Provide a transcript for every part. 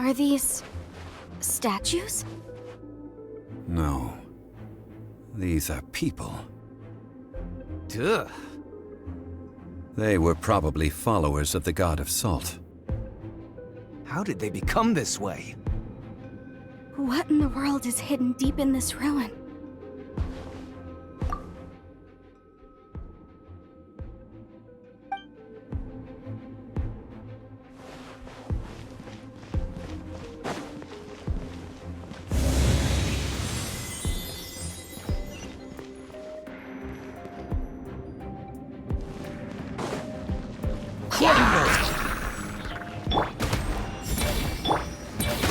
Are these statues? No. These are people. Duh. They were probably followers of the god of salt. How did they become this way? What in the world is hidden deep in this ruin?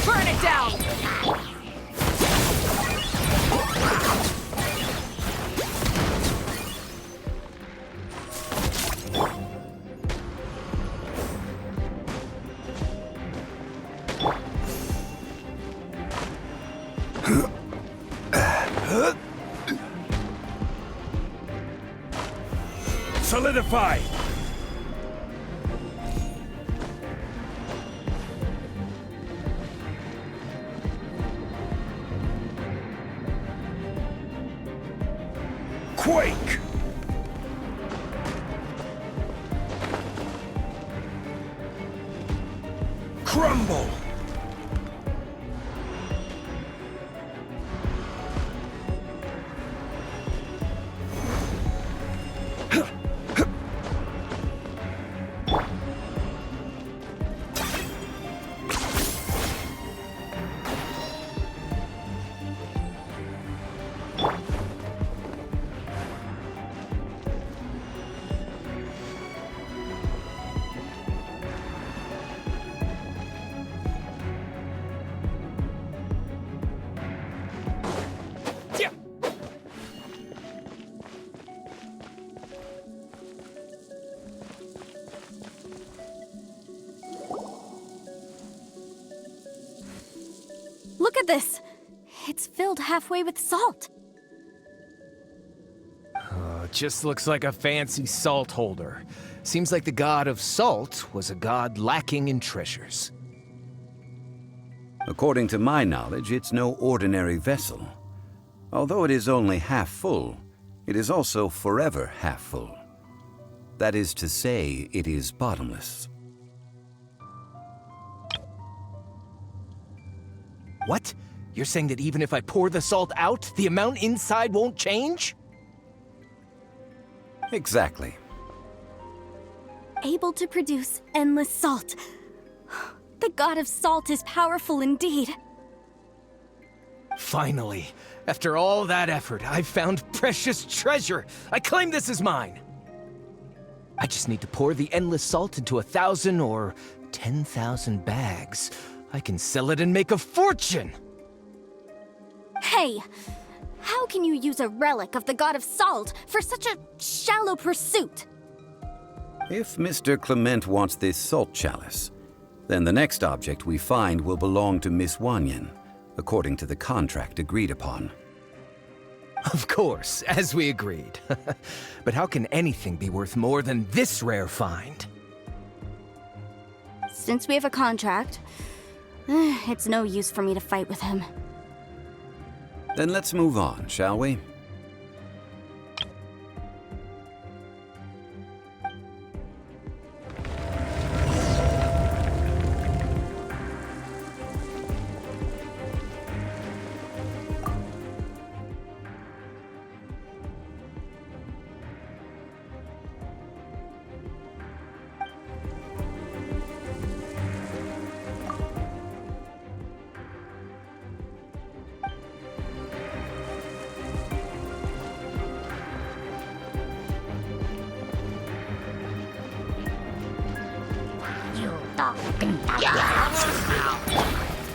Burn it down! Solidify! Quake! Crumble! Look at this! It's filled halfway with salt. Just looks like a fancy salt holder. Seems like the god of salt was a god lacking in treasures. According to my knowledge, it's no ordinary vessel. Although it is only half full, it is also forever half full. That is to say, it is bottomless. What? You're saying that even if I pour the salt out, the amount inside won't change? Exactly. Able to produce endless salt. The god of salt is powerful indeed. Finally, after all that effort, I've found precious treasure. I claim this as mine. I just need to pour the endless salt into 1,000 or 10,000 bags. I can sell it and make a fortune! Hey! How can you use a relic of the god of salt for such a shallow pursuit? If Mr. Clement wants this salt chalice, then the next object we find will belong to Miss Wanyan, according to the contract agreed upon. Of course, as we agreed. But how can anything be worth more than this rare find? Since we have a contract, it's no use for me to fight with him. Then let's move on, shall we?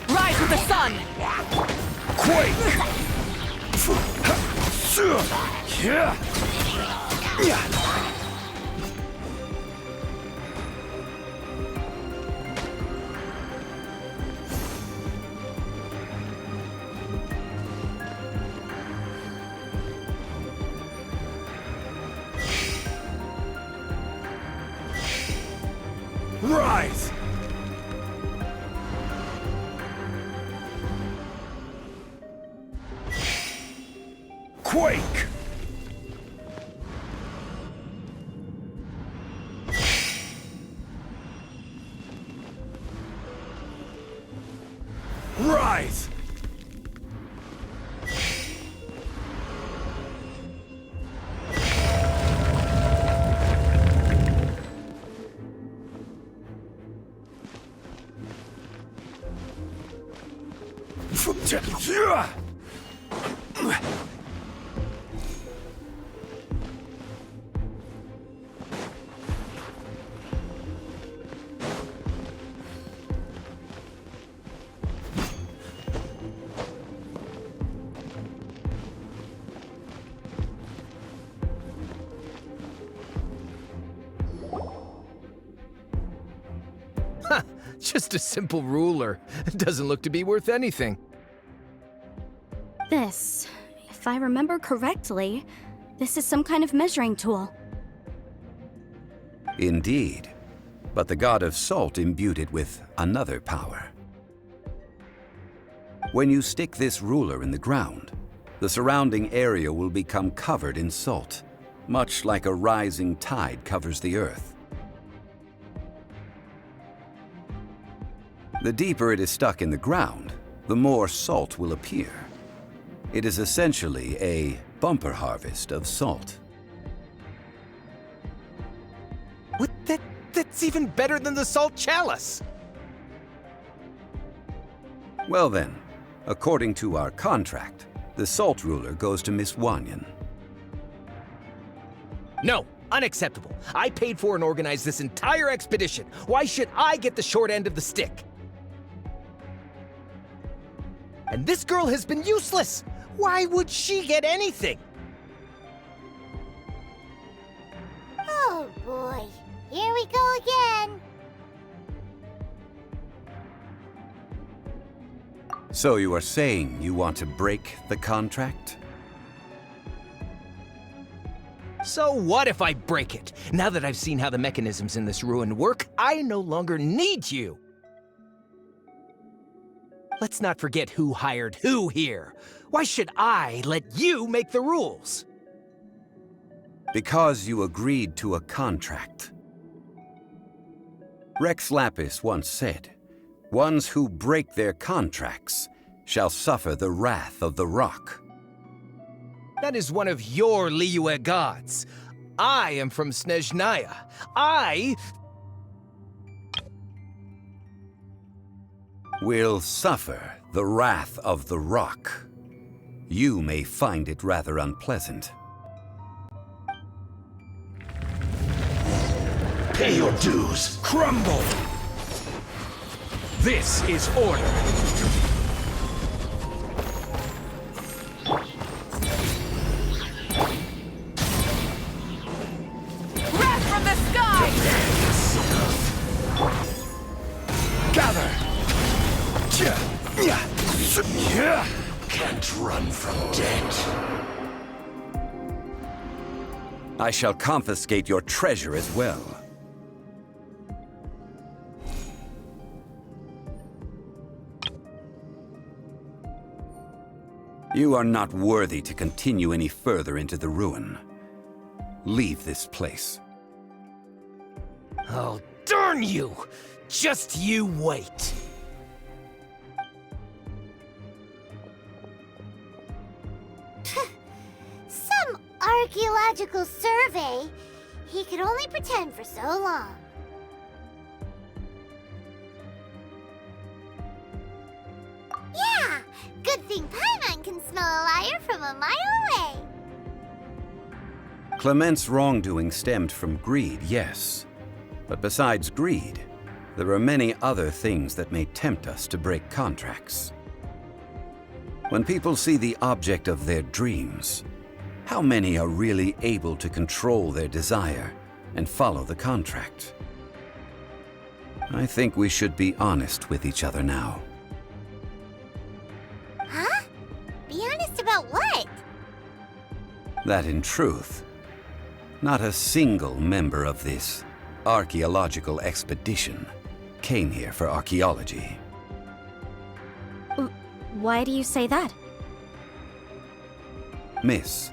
Rise with the sun! Quake! Rise! Quake! Rise! Just a simple ruler. It doesn't look to be worth anything. This, if I remember correctly, this is some kind of measuring tool. Indeed. But the god of salt imbued it with another power. When you stick this ruler in the ground, the surrounding area will become covered in salt, much like a rising tide covers the earth. The deeper it is stuck in the ground, the more salt will appear. It is essentially a bumper harvest of salt. What? That's even better than the salt chalice! Well then, according to our contract, the salt ruler goes to Miss Wanyan. No, unacceptable. I paid for and organized this entire expedition. Why should I get the short end of the stick? And this girl has been useless! Why would she get anything? Oh boy, here we go again. So you are saying you want to break the contract? So what if I break it? Now that I've seen how the mechanisms in this ruin work, I no longer need you! Let's not forget who hired who here. Why should I let you make the rules? Because you agreed to a contract. Rex Lapis once said, "Ones who break their contracts shall suffer the wrath of the rock." That is one of your Liyue gods. I am from Snezhnaya. I will suffer the wrath of the rock. You may find it rather unpleasant. Pay your dues! Crumble! This is order! Wrath from the sky! Gather! Can't run from death. I shall confiscate your treasure as well. You are not worthy to continue any further into the ruin. Leave this place. Oh, darn you! Just you wait. Some archaeological survey. He could only pretend for so long. Yeah, good thing Paimon can smell a liar from a mile away. Clement's wrongdoing stemmed from greed, yes. But besides greed, there are many other things that may tempt us to break contracts. When people see the object of their dreams, how many are really able to control their desire and follow the contract? I think we should be honest with each other now. Huh? Be honest about what? That in truth, not a single member of this archaeological expedition came here for archaeology. Why do you say that? Miss,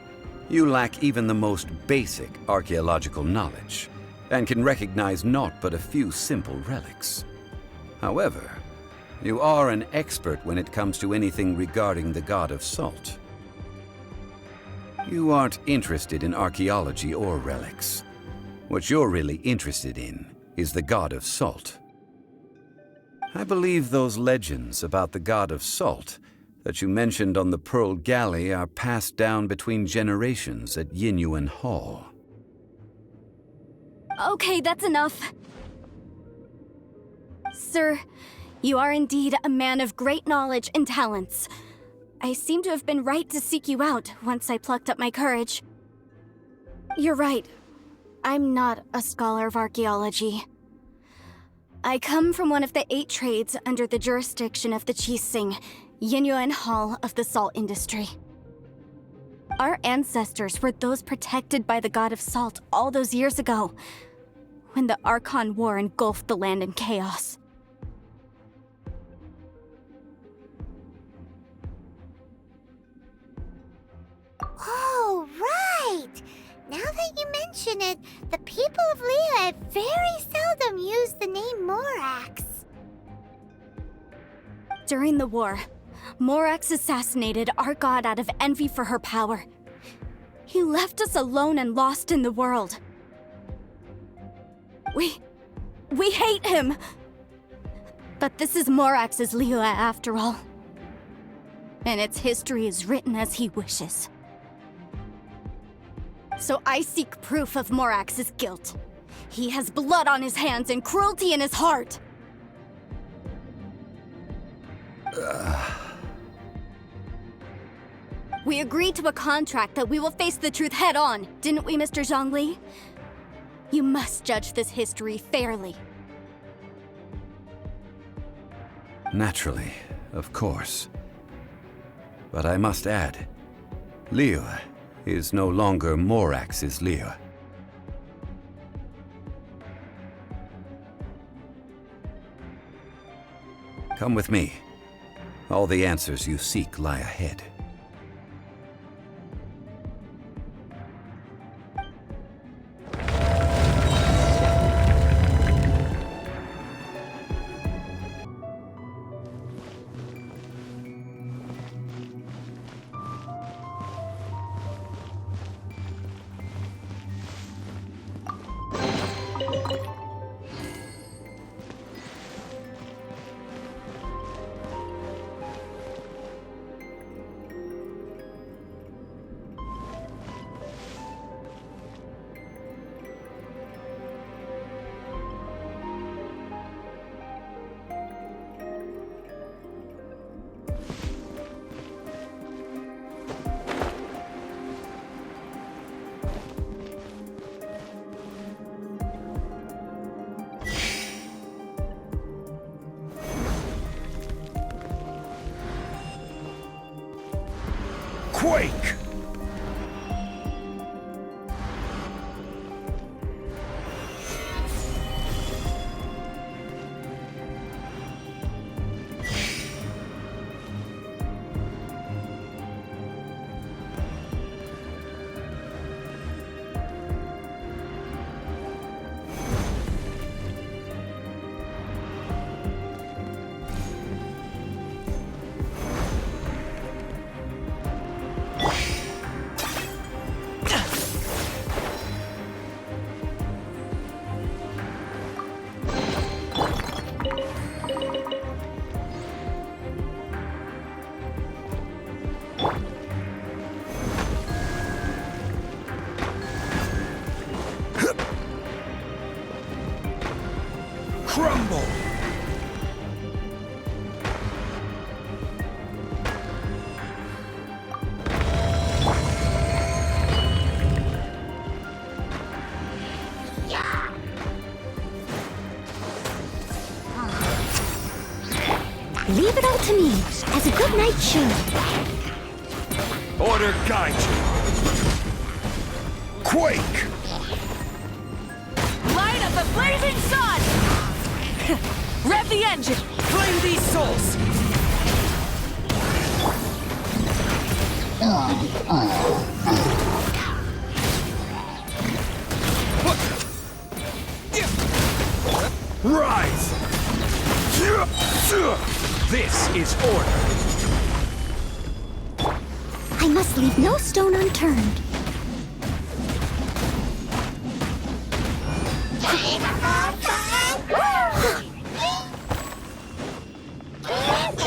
you lack even the most basic archaeological knowledge, and can recognize naught but a few simple relics. However, you are an expert when it comes to anything regarding the god of salt. You aren't interested in archaeology or relics. What you're really interested in is the god of salt. I believe those legends about the god of salt that you mentioned on the Pearl Galley are passed down between generations at Yinyuan Hall. Okay, that's enough. Sir, you are indeed a man of great knowledge and talents. I seem to have been right to seek you out once I plucked up my courage. You're right. I'm not a scholar of archaeology. I come from one of the 8 trades under the jurisdiction of the Qixing, Yinyuan Hall of the salt industry. Our ancestors were those protected by the god of salt all those years ago, when the Archon War engulfed the land in chaos. Oh, right! Now that you mention it, the people of Liyue very seldom use the name Morax. During the war, Morax assassinated our god out of envy for her power. He left us alone and lost in the world. We hate him! But this is Morax's Liyue after all. And its history is written as he wishes. So I seek proof of Morax's guilt. He has blood on his hands and cruelty in his heart. We agreed to a contract that we will face the truth head on, didn't we, Mr. Zhongli? You must judge this history fairly. Naturally, of course. But I must add, Liyue is no longer Morax's Liyue. Come with me. All the answers you seek lie ahead. Quake! Crumble! Leave it all to me, as a good night show. Order guide you! Quake! Light of the blazing sun! Rev the engine! Flame these souls! Rise! This is order. I must leave no stone unturned.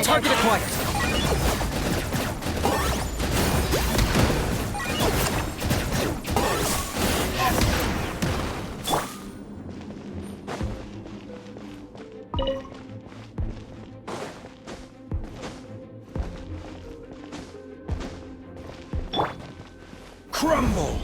Target acquired. Crumble!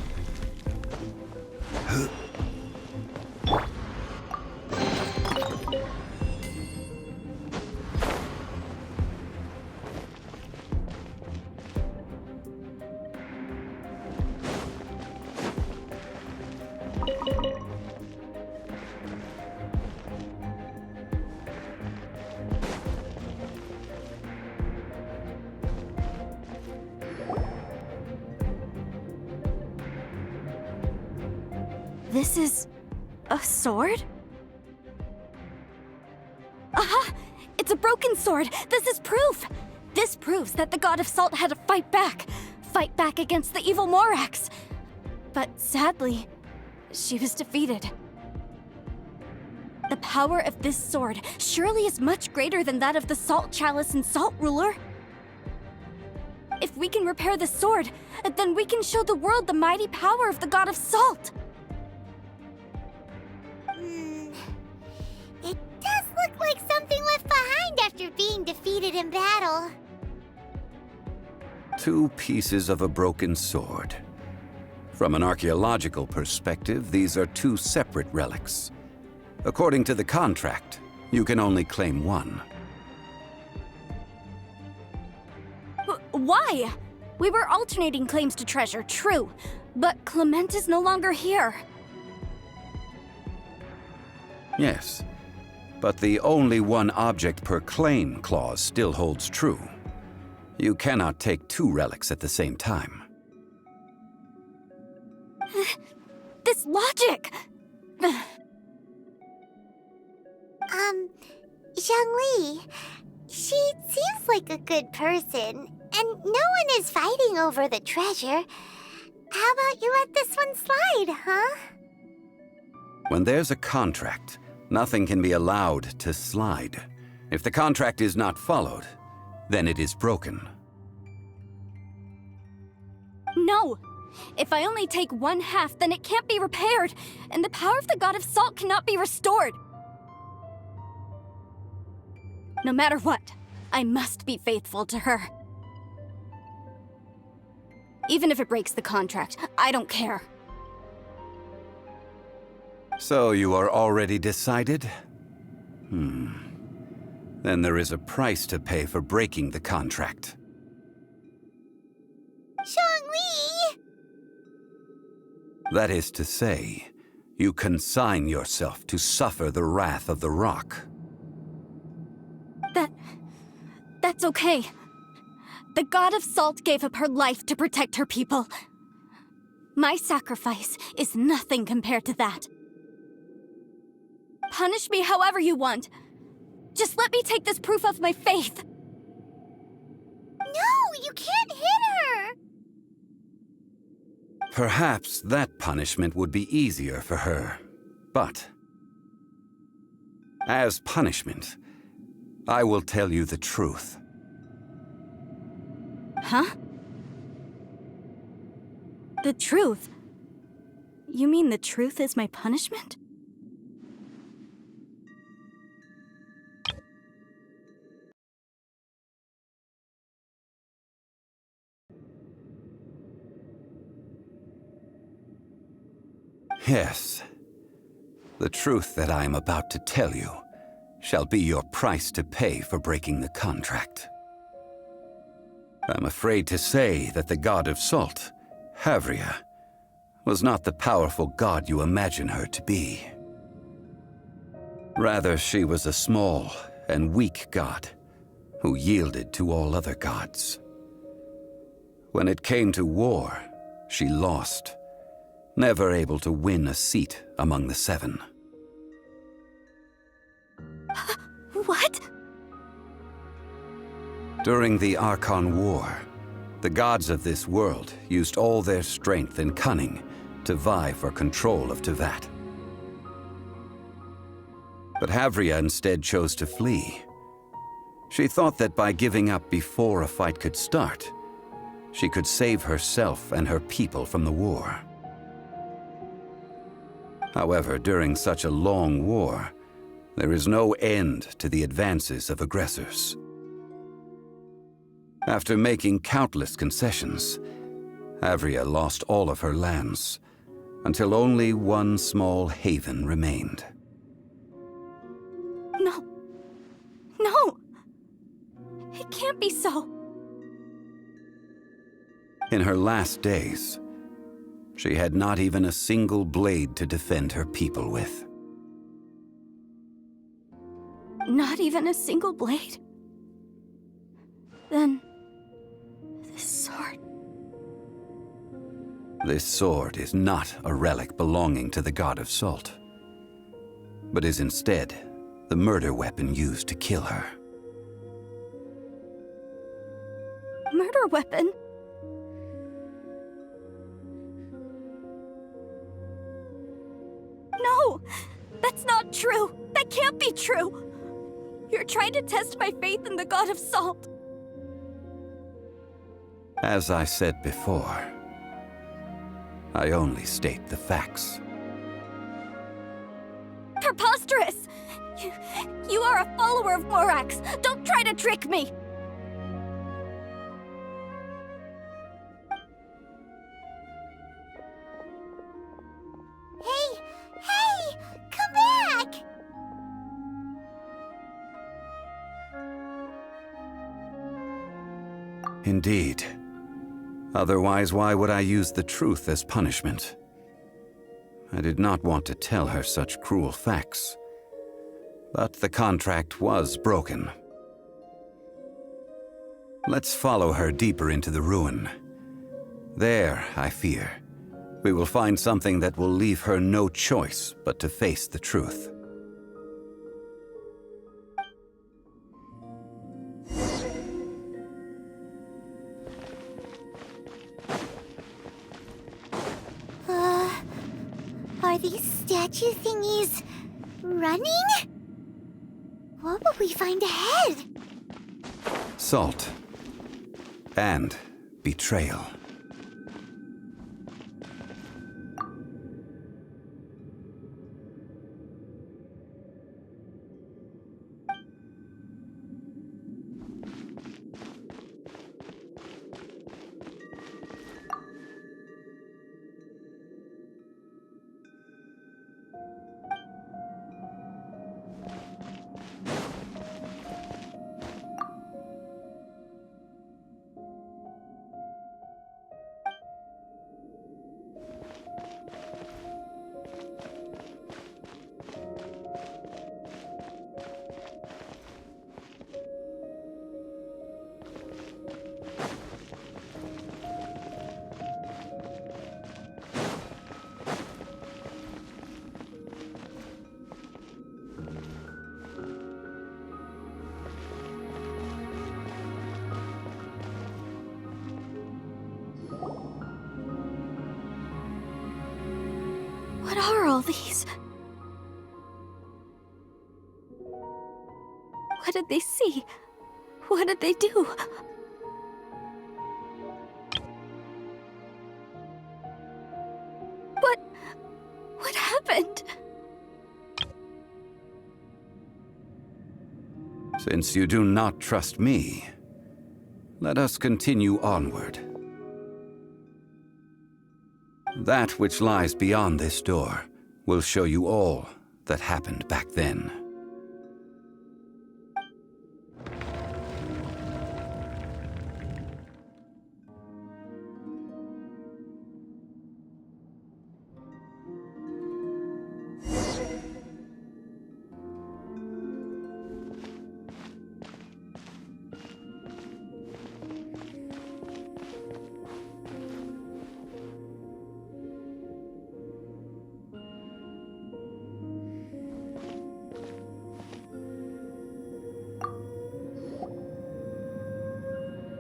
This is a sword? Aha! It's a broken sword! This is proof! This proves that the God of Salt had to fight back against the evil Morax. But sadly, she was defeated. The power of this sword surely is much greater than that of the Salt Chalice and Salt Ruler. If we can repair the sword, then we can show the world the mighty power of the God of Salt. It does look like something left behind after being defeated in battle. 2 pieces of a broken sword. From an archaeological perspective, these are 2 separate relics. According to the contract, you can only claim one. Why? We were alternating claims to treasure, true, but Clement is no longer here. Yes, but the only one object per claim clause still holds true. You cannot take 2 relics at the same time. This logic! Zhongli, she seems like a good person, and no one is fighting over the treasure. How about you let this one slide, huh? When there's a contract, nothing can be allowed to slide. If the contract is not followed, then it is broken. No! If I only take 1/2, then it can't be repaired, and the power of the God of Salt cannot be restored. No matter what, I must be faithful to her. Even if it breaks the contract, I don't care. So you are already decided? Then there is a price to pay for breaking the contract. Zhongli! That is to say, you consign yourself to suffer the wrath of the rock. That's okay. The God of Salt gave up her life to protect her people. My sacrifice is nothing compared to that. Punish me however you want. Just let me take this proof of my faith. No, you can't hit her! Perhaps that punishment would be easier for her. But, as punishment, I will tell you the truth. Huh? The truth? You mean the truth is my punishment? Yes. The truth that I am about to tell you shall be your price to pay for breaking the contract. I'm afraid to say that the God of Salt, Havria, was not the powerful god you imagine her to be. Rather, she was a small and weak god who yielded to all other gods. When it came to war, she lost, never able to win a seat among the seven. What? During the Archon War, the gods of this world used all their strength and cunning to vie for control of Tevat. But Havria instead chose to flee. She thought that by giving up before a fight could start, she could save herself and her people from the war. However, during such a long war, there is no end to the advances of aggressors. After making countless concessions, Havria lost all of her lands, until only one small haven remained. No. No! It can't be so. In her last days, she had not even a single blade to defend her people with. Not even a single blade? Then... this sword... This sword is not a relic belonging to the god of salt, but is instead the murder weapon used to kill her. Murder weapon? No! That's not true! That can't be true! You're trying to test my faith in the god of salt. As I said before, I only state the facts. Preposterous! You are a follower of Morax! Don't try to trick me! Hey! Come back! Indeed. Otherwise, why would I use the truth as punishment? I did not want to tell her such cruel facts. But the contract was broken. Let's follow her deeper into the ruin. There, I fear, we will find something that will leave her no choice but to face the truth. Are these statue thingies running? What will we find ahead? Salt. And betrayal. What are all these? What did they see? What did they do? What happened? Since you do not trust me, let us continue onward. That which lies beyond this door will show you all that happened back then.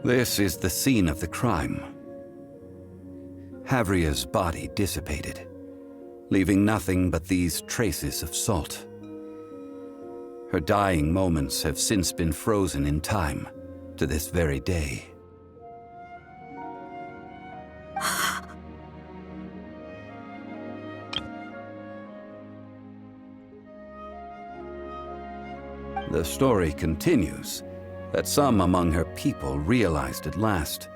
This is the scene of the crime. Havria's body dissipated, leaving nothing but these traces of salt. Her dying moments have since been frozen in time to this very day. The story continues that some among her people realized at last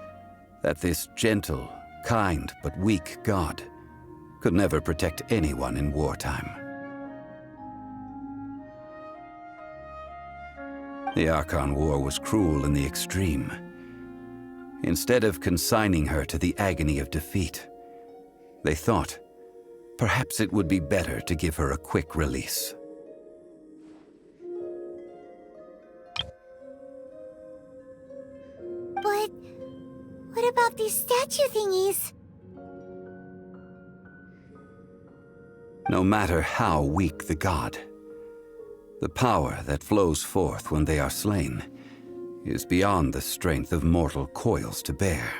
that this gentle, kind, but weak god could never protect anyone in wartime. The Archon War was cruel in the extreme. Instead of consigning her to the agony of defeat, they thought perhaps it would be better to give her a quick release. But what about these statue thingies? No matter how weak the god, the power that flows forth when they are slain is beyond the strength of mortal coils to bear.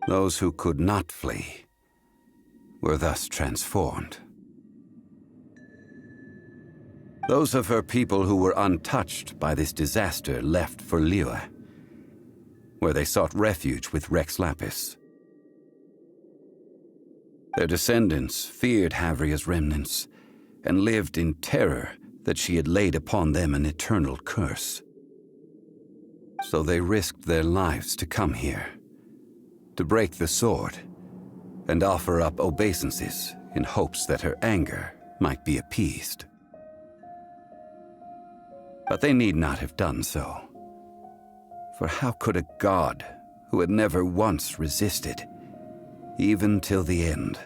Those who could not flee were thus transformed. Those of her people who were untouched by this disaster left for Liyue, where they sought refuge with Rex Lapis. Their descendants feared Havria's remnants and lived in terror that she had laid upon them an eternal curse. So they risked their lives to come here, to break the sword, and offer up obeisances in hopes that her anger might be appeased. But they need not have done so. For how could a god who had never once resisted, even till the end,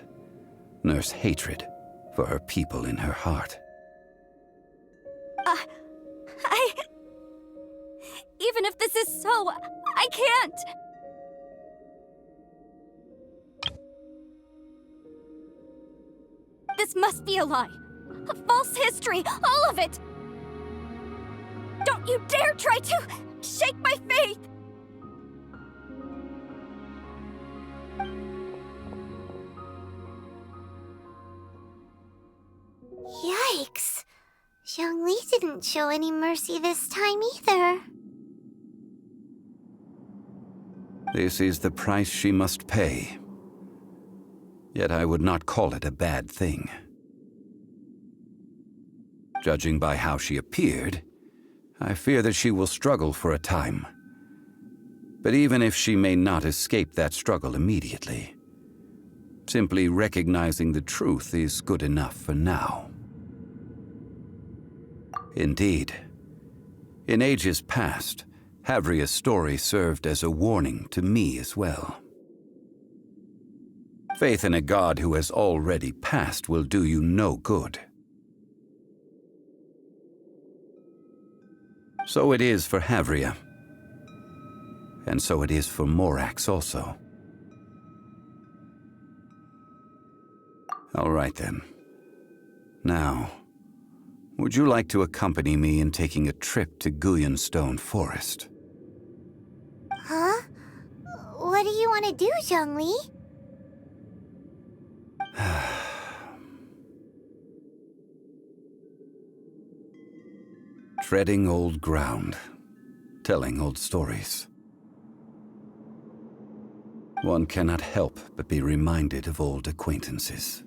nurse hatred for her people in her heart? Even if this is so, I can't! This must be a lie. A false history, all of it! Don't you dare try to shake my faith! Yikes. Zhongli didn't show any mercy this time either. This is the price she must pay. Yet I would not call it a bad thing. Judging by how she appeared, I fear that she will struggle for a time. But even if she may not escape that struggle immediately, simply recognizing the truth is good enough for now. Indeed, in ages past, Havria's story served as a warning to me as well. Faith in a god who has already passed will do you no good. So it is for Havria. And so it is for Morax also. All right then. Now, would you like to accompany me in taking a trip to Guyonstone Forest? Huh? What do you want to do, Zhongli? Treading old ground, telling old stories. One cannot help but be reminded of old acquaintances.